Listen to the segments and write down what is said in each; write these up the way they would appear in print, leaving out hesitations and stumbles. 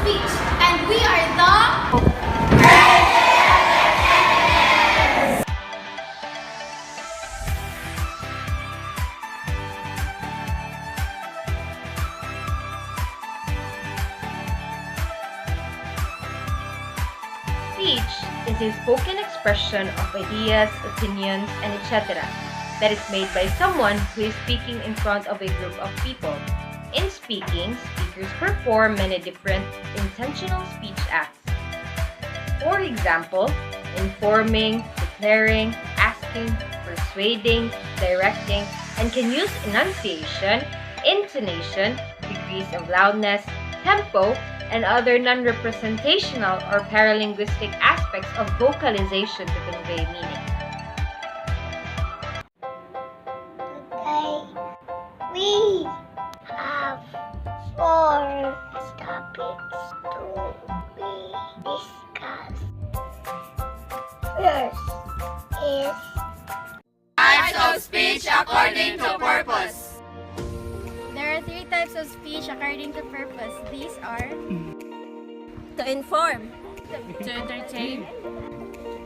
speech, and we are the... Speech is a spoken expression of ideas, opinions, and etc. that is made by someone who is speaking in front of a group of people. In speaking, speakers perform many different intentional speech acts. For example, informing, declaring, asking, persuading, directing, and can use enunciation, intonation, degrees of loudness, tempo, and other non-representational or paralinguistic aspects of vocalization to convey meaning. Today, we have 4 topics to be discussed. First is Types of speech according to purpose. There are 3 types of speech according to purpose. These are To inform, to entertain,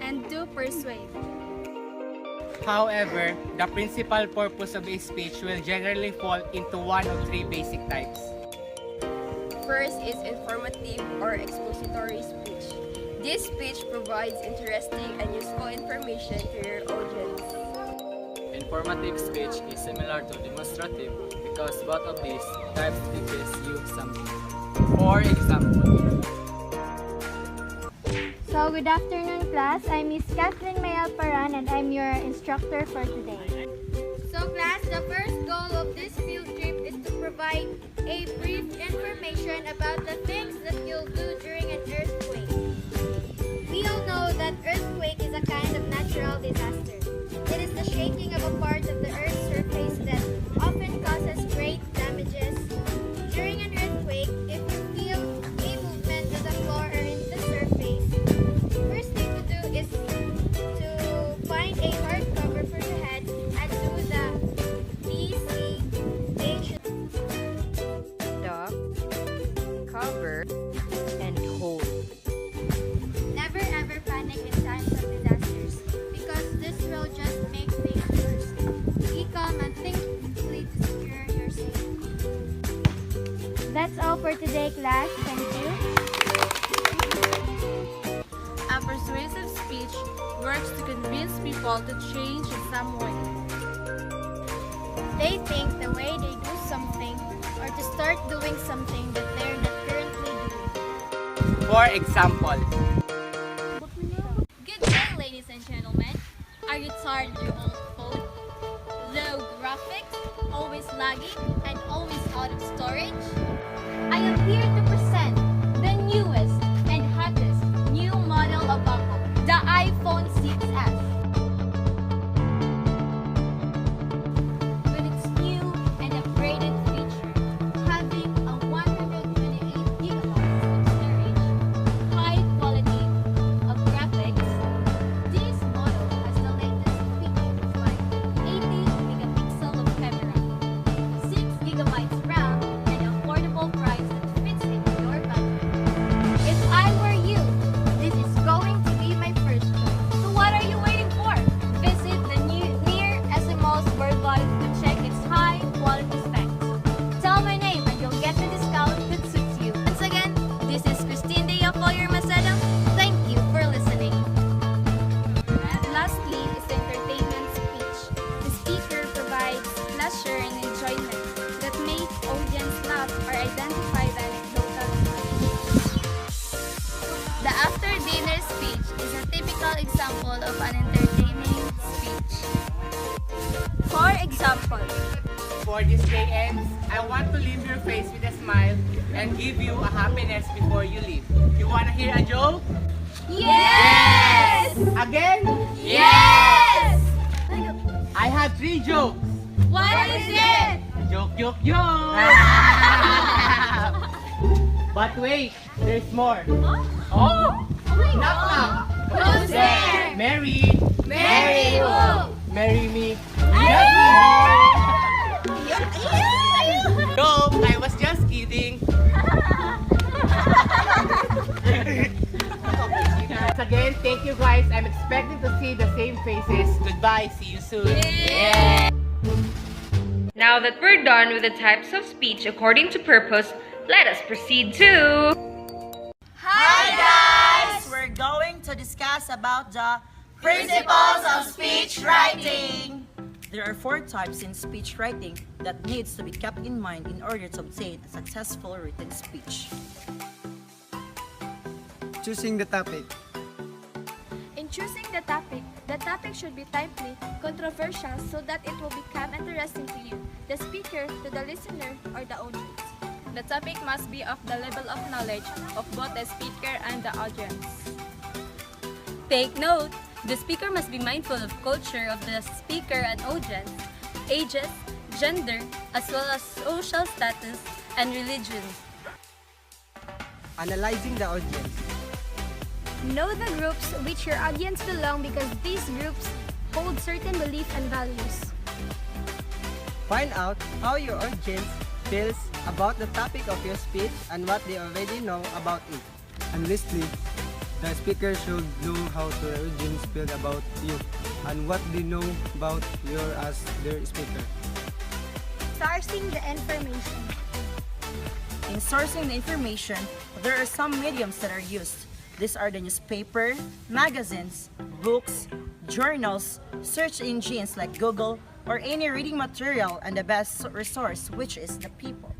and to persuade. However, the principal purpose of a speech will generally fall into one of 3 basic types. first is informative or expository speech. This speech provides interesting and useful information to your audience. Informative speech is similar to demonstrative because both of these types teaches you something. For example, So, good afternoon, class. I'm Miss Kathleen Mayal Paran, and I'm your instructor for today. So class, the first goal of this field trip is to provide a brief information about the things that you'll do during an earthquake. We all know that earthquake is a kind of natural disaster. It is the shaking of a part of the Earth's surface that often causes great damages. During an earthquake, if you feel a movement to the floor or in the surface, first thing to do is to find a hard cover for your head and do the DCH. Stop, cover, and hold. Never ever panic in times of disasters because this will just make things worse. Be calm and think quickly to secure your safety. That's all for today, class. Thank you. A persuasive speech works to convince people to change in some way. They think the way they do something or to start doing something that they're not currently doing. For example, Good day, ladies and gentlemen. Are you tired of your old phone? Low graphics, always lagging, and always out of storage? I am here to present the newest and hottest new model of Bacho, the iPhone 6s. With its new and upgraded feature, having a 128GB of storage, high quality of graphics, this model has the latest features like 80MP of camera, 6GB RAM, and affordable price that fits into your budget. If I were you, this is going to be my first choice. So what are you waiting for? Visit the near SMO's Burgos to check its high quality specs. Tell my name and you'll get the discount that suits you. Once again, this is Christine Deyafoyer Maceda. Thank you for listening. Lastly is the entertainment speech. The speaker provides pleasure and enjoyment that makes audience laugh or identify the local information. The after-dinner speech is a typical example of an entertaining speech. For example, before this day ends, I want to leave your face with a smile and give you a happiness before you leave. You wanna hear a joke? Yes! Again? Yes! I have 3 jokes. What is it? Joke, joke, joke! But wait, there's more. Oh! Knock, knock. Who's there? Mary! Mary who? Marry me. Yeah! Joke, I was just kidding. you guys. I'm expecting to see the same faces. Goodbye. See you soon. Now that we're done with the types of speech according to purpose, let us proceed to... Hi guys! We're going to discuss about the principles of speech writing. There are 4 types in speech writing that needs to be kept in mind in order to obtain a successful written speech. Choosing the topic. In choosing the topic should be timely, controversial, so that it will become interesting to you, the speaker, to the listener, or the audience. The topic must be of the level of knowledge of both the speaker and the audience. Take note, the speaker must be mindful of culture of the speaker and audience, ages, gender, as well as social status and religion. Analyzing the audience. Know the groups which your audience belong because these groups hold certain beliefs and values. Find out how your audience feels about the topic of your speech and what they already know about it. And lastly, the speaker should know how the audience feel about you and what they know about you as their speaker. Sourcing the information. In sourcing the information, there are some mediums that are used. These are the newspaper, magazines, books, journals, search engines like Google, or any reading material, and the best resource, which is the people.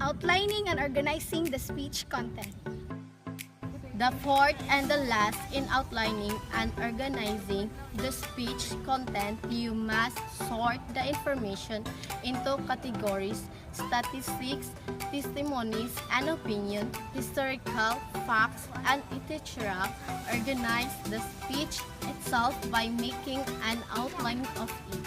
Outlining and organizing the speech content. The fourth and the last in outlining and organizing the speech content, you must sort the information into categories: statistics, testimonies and opinion, historical facts, and etc. Organize the speech itself by making an outline of it.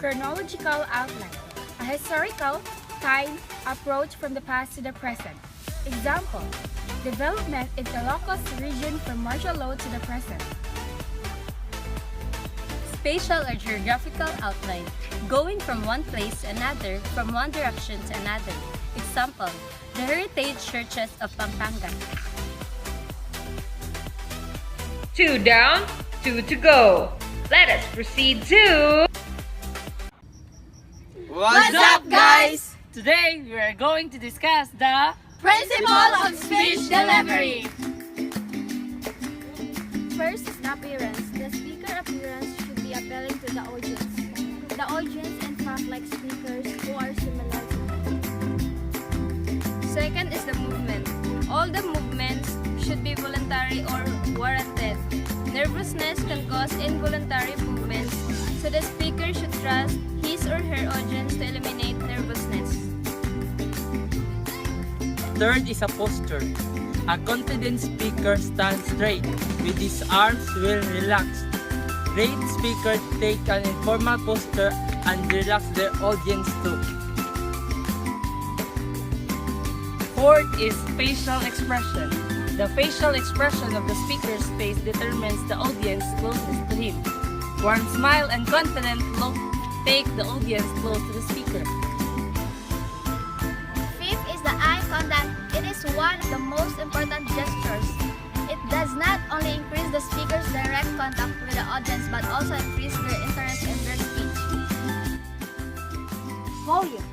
Chronological outline. A historical time approach from the past to the present. Example, development in the locus region from martial law to the present. Spatial or geographical outline, going from one place to another, from one direction to another. Example, the heritage churches of Pampanga. 2 down, 2 to go. Let us proceed to... What's up, guys? Today, we are going to discuss the Principle of speech delivery. First is the appearance. The speaker appearance should be appealing to the audience. The audience in fact like speakers who are similar to them. Second is the movement. All the movements should be voluntary or warranted. Nervousness can cause involuntary movements, so the speaker should trust his or her audience to eliminate nervousness. Third is a posture. A confident speaker stands straight, with his arms well relaxed. Great speakers take an informal posture and relax their audience too. Fourth is facial expression. The facial expression of the speaker's face determines the audience closeness to him. Warm smile and confident look take the audience close to the speaker. Fifth is the eye contact. It is one of the most important gestures. It does not only increase the speaker's direct contact with the audience but also increase their interest in their speech. Volume.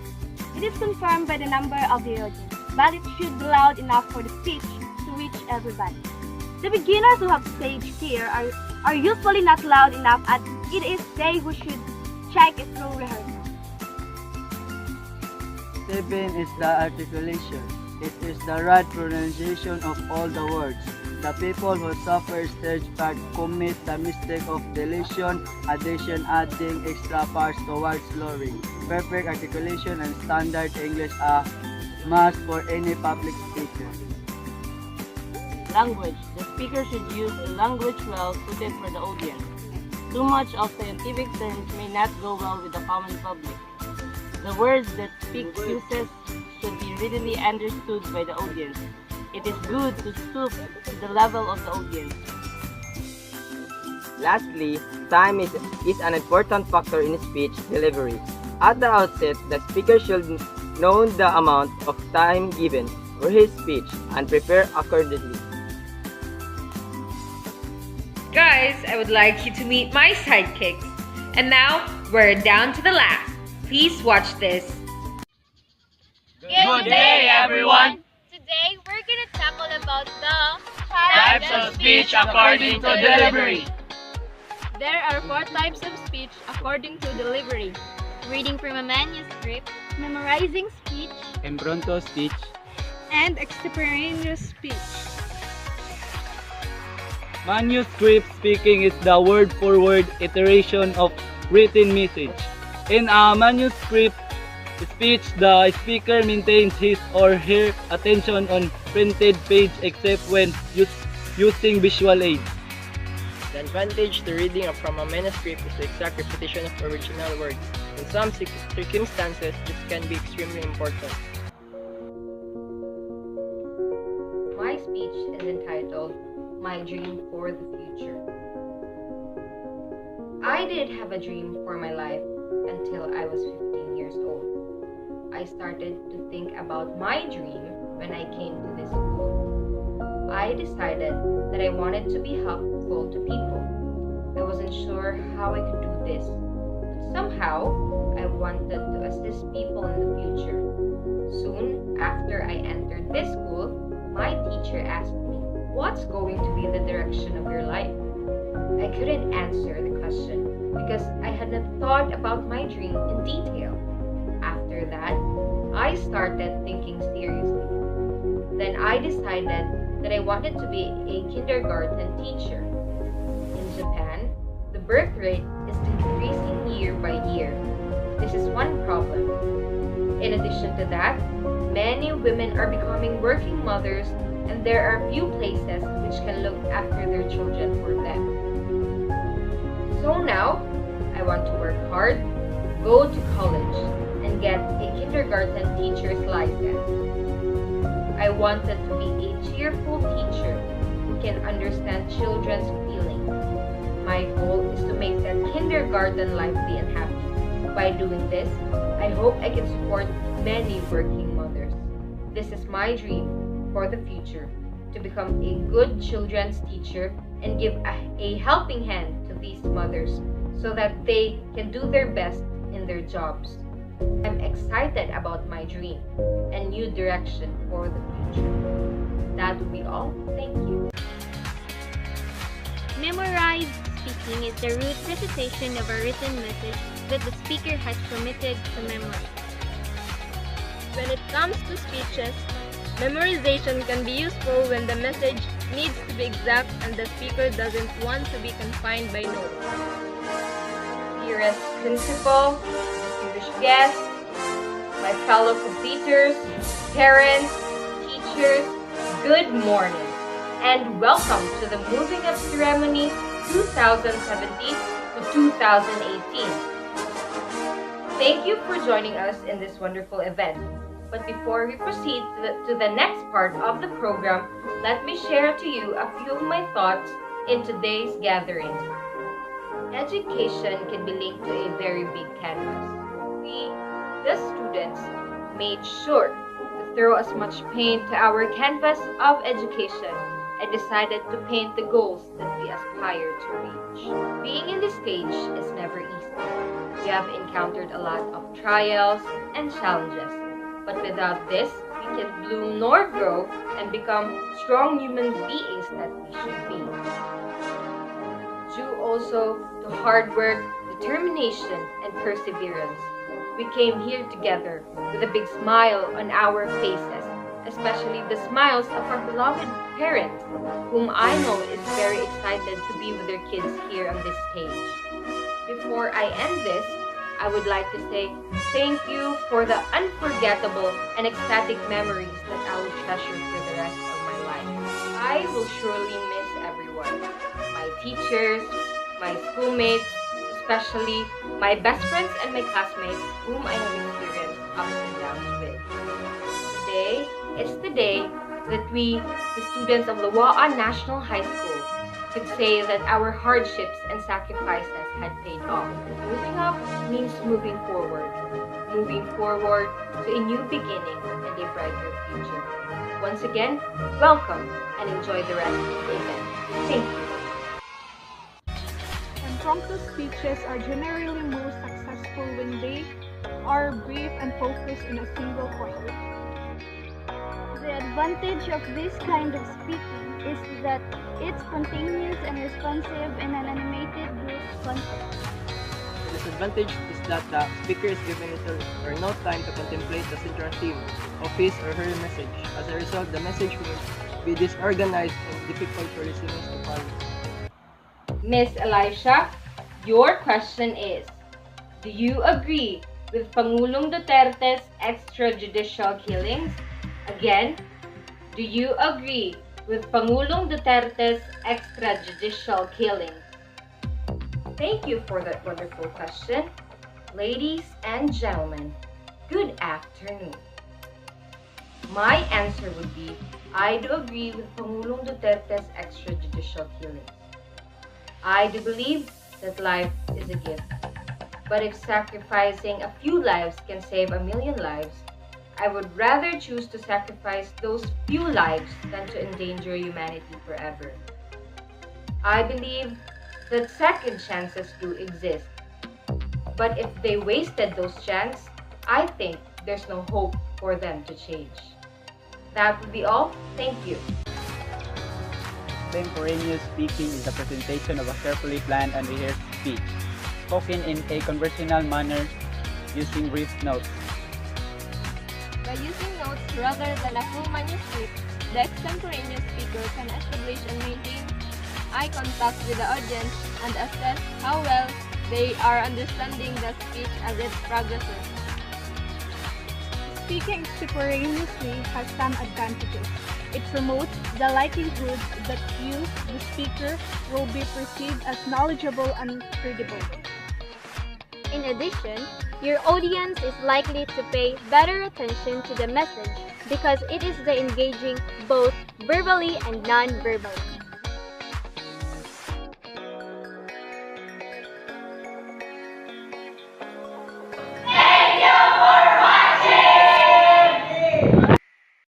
It is confirmed by the number of the audience, but it should be loud enough for the speech to reach everybody. The beginners who have stage fear are usually not loud enough, and it is they who should check it through rehearsal. 7 is the articulation. It is the right pronunciation of all the words. The people who suffer stage fright commit the mistake of deletion, addition, adding extra parts towards slurring. Perfect articulation and standard English are must for any public speaker. Language. The speaker should use a language well suited for the audience. Too much of scientific terms may not go well with the common public. The words that speak uses should be readily understood by the audience. It is good to stoop to the level of the audience. Lastly, time is an important factor in speech delivery. At the outset, the speaker should know the amount of time given for his speech and prepare accordingly. Guys, I would like you to meet my sidekicks. And now, we're down to the last. Please watch this. Good day, everyone. Today, we're gonna tackle about the Types of speech according to delivery. There are 4 types of speech according to delivery. reading from a manuscript, memorizing speech, Embronto speech, and extemporaneous speech. Manuscript speaking is the word-for-word iteration of written message. In a manuscript speech, the speaker maintains his or her attention on printed page except when using visual aids. The advantage to reading from a manuscript is the exact repetition of original words. In some circumstances, this can be extremely important. My speech is entitled My Dream for the Future. I did have a dream for my life until I was 15 years old. I started to think about my dream when I came to this school. I decided that I wanted to be helpful to people. I wasn't sure how I could do this, but somehow I wanted to assist people in the future. Soon after I entered this school, my teacher asked me, "What's going to be the direction of your life?" I couldn't answer the question because I had not thought about my dream in detail. After that, I started thinking seriously. Then I decided that I wanted to be a kindergarten teacher. In Japan, the birth rate is decreasing year by year. This is one problem. In addition to that, many women are becoming working mothers and there are few places which can look after their children for them. So now, I want to work hard, go to college, and get a kindergarten teacher's license. I wanted to be a cheerful teacher who can understand children's feelings. My goal is to make their kindergarten lively and happy. By doing this, I hope I can support many working mothers. This is my dream for the future, to become a good children's teacher and give a helping hand to these mothers so that they can do their best in their jobs. I'm excited about my dream and new direction for the future. That would be all. Thank you. Memorized speaking is the rote recitation of a written message that the speaker has committed to memory. When it comes to speeches, memorization can be useful when the message needs to be exact and the speaker doesn't want to be confined by notes. Dearest principal, distinguished guests, my fellow competitors, parents, teachers, good morning, and welcome to the Moving Up Ceremony 2017 to 2018. Thank you for joining us in this wonderful event. But before we proceed to the next part of the program, let me share to you a few of my thoughts in today's gathering. Education can be linked to a very big canvas. We, the students, made sure to throw as much paint to our canvas of education and decided to paint the goals that we aspire to reach. Being in this stage is never easy. We have encountered a lot of trials and challenges, but without this, we can bloom nor grow and become strong human beings that we should be. Due also to hard work, determination, and perseverance, we came here together with a big smile on our faces, especially the smiles of our beloved parents, whom I know is very excited to be with their kids here on this stage. Before I end this, I would like to say thank you for the unforgettable and ecstatic memories that I will treasure for the rest of my life. I will surely miss everyone. My teachers, my schoolmates, especially my best friends and my classmates whom I have experienced ups and downs with. Today is the day that we, the students of Lawaan National High School, could say that our hardships and sacrifices had paid off. Moving up means moving forward. moving forward to a new beginning and a brighter future. Once again, welcome and enjoy the rest of the event. Thank you. Impromptu speeches are generally most successful when they are brief and focused on a single point. The advantage of this kind of speaking is that it's spontaneous and responsive in an animated group context. The disadvantage is that the speaker is given little or no time to contemplate the central theme of his or her message. As a result, the message will be disorganized and difficult for listeners to follow. Miss Elisha, your question is, do you agree with Pangulong Duterte's extrajudicial killings? Again, do you agree with Pangulong Duterte's extrajudicial killings? Thank you for that wonderful question. Ladies and gentlemen, good afternoon. My answer would be, I do agree with Pangulong Duterte's extrajudicial killings. I do believe that life is a gift. But if sacrificing a few lives can save 1,000,000 lives, I would rather choose to sacrifice those few lives than to endanger humanity forever. I believe that second chances do exist. But if they wasted those chances, I think there's no hope for them to change. That would be all. Thank you. Extemporaneous speaking is the presentation of a carefully planned and rehearsed speech, spoken in a conversational manner using brief notes. By using notes rather than a full manuscript, the extemporaneous speaker can establish and maintain eye contact with the audience and assess how well they are understanding the speech as it progresses. Speaking extemporaneously has some advantages. It promotes the likelihood that you, the speaker, will be perceived as knowledgeable and credible. In addition, your audience is likely to pay better attention to the message because it is engaging both verbally and non-verbally.